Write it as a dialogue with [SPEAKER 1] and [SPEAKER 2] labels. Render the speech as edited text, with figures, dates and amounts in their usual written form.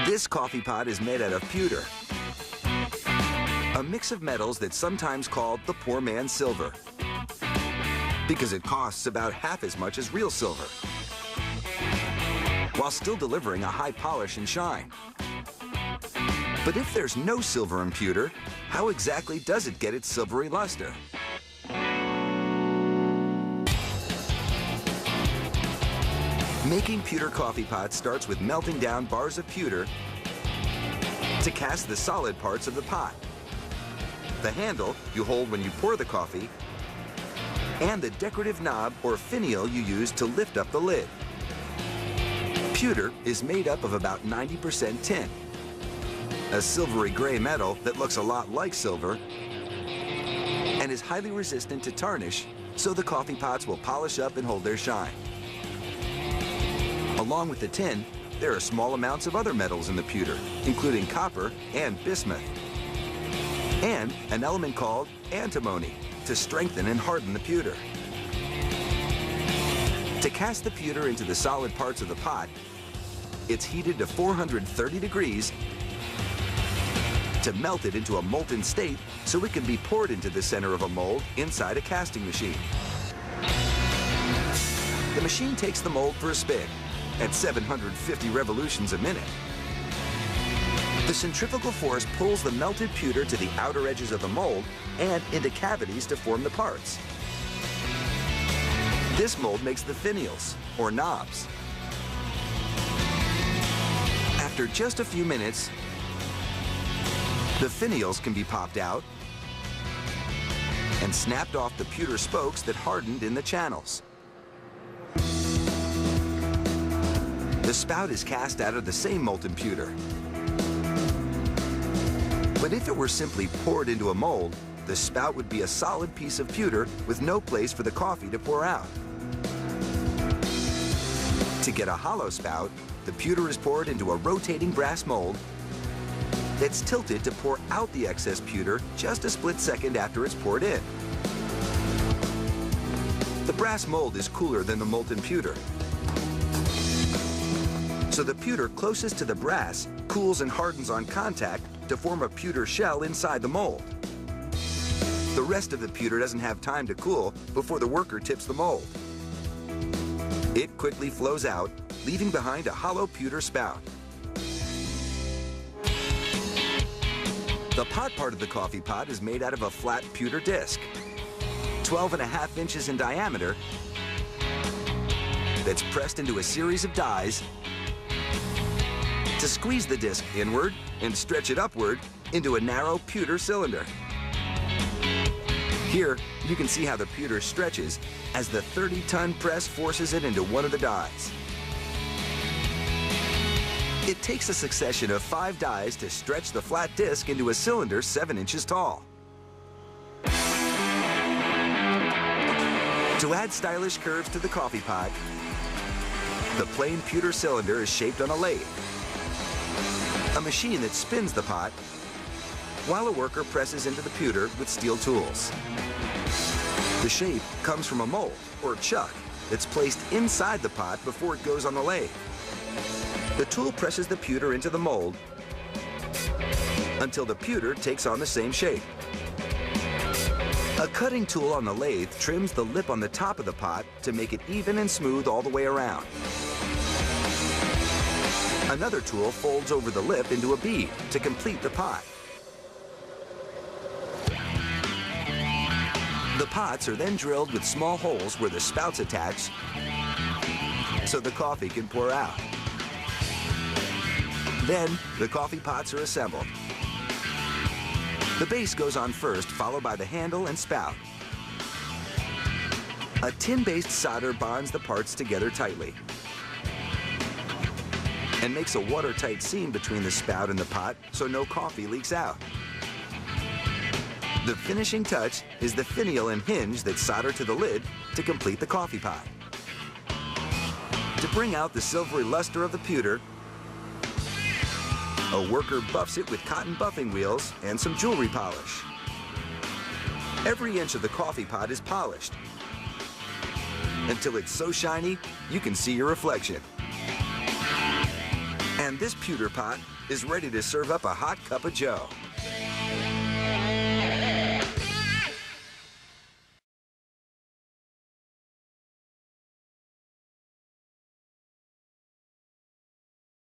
[SPEAKER 1] This coffee pot is made out of pewter, a mix of metals that's sometimes called the poor man's silver, because it costs about half as much as real silver, while still delivering a high polish and shine. But if there's no silver in pewter, how exactly does it get its silvery luster? Making pewter coffee pots starts with melting down bars of pewter to cast the solid parts of the pot. The handle you hold when you pour the coffee, and the decorative knob or finial you use to lift up the lid. Pewter is made up of about 90% tin, a silvery gray metal that looks a lot like silver and is highly resistant to tarnish, so the coffee pots will polish up and hold their shine. Along with the tin, there are small amounts of other metals in the pewter, including copper and bismuth, and an element called antimony to strengthen and harden the pewter. To cast the pewter into the solid parts of the pot, it's heated to 430 degrees to melt it into a molten state so it can be poured into the center of a mold inside a casting machine. The machine takes the mold for a spin at 750 revolutions a minute. The centrifugal force pulls the melted pewter to the outer edges of the mold and into cavities to form the parts. This mold makes the finials, or knobs. After just a few minutes, the finials can be popped out and snapped off the pewter spokes that hardened in the channels. The spout is cast out of the same molten pewter. But if it were simply poured into a mold, the spout would be a solid piece of pewter with no place for the coffee to pour out. To get a hollow spout, the pewter is poured into a rotating brass mold that's tilted to pour out the excess pewter just a split second after it's poured in. The brass mold is cooler than the molten pewter, so the pewter closest to the brass cools and hardens on contact to form a pewter shell inside the mold. The rest of the pewter doesn't have time to cool before the worker tips the mold. It quickly flows out, leaving behind a hollow pewter spout. The pot part of the coffee pot is made out of a flat pewter disc, 12.5 inches in diameter, that's pressed into a series of dies to squeeze the disc inward and stretch it upward into a narrow pewter cylinder. Here, you can see how the pewter stretches as the 30-ton press forces it into one of the dies. It takes a succession of 5 dies to stretch the flat disc into a cylinder 7 inches tall. To add stylish curves to the coffee pot, the plain pewter cylinder is shaped on a lathe, a machine that spins the pot while a worker presses into the pewter with steel tools. The shape comes from a mold, or chuck, that's placed inside the pot before it goes on the lathe. The tool presses the pewter into the mold until the pewter takes on the same shape. A cutting tool on the lathe trims the lip on the top of the pot to make it even and smooth all the way around. Another tool folds over the lip into a bead to complete the pot. The pots are then drilled with small holes where the spouts attach so the coffee can pour out. Then, the coffee pots are assembled. The base goes on first, followed by the handle and spout. A tin-based solder bonds the parts together tightly and makes a watertight seam between the spout and the pot so no coffee leaks out. The finishing touch is the finial and hinge that's soldered to the lid to complete the coffee pot. To bring out the silvery luster of the pewter, a worker buffs it with cotton buffing wheels and some jewelry polish. Every inch of the coffee pot is polished until it's so shiny you can see your reflection. And this pewter pot is ready to serve up a hot cup of joe.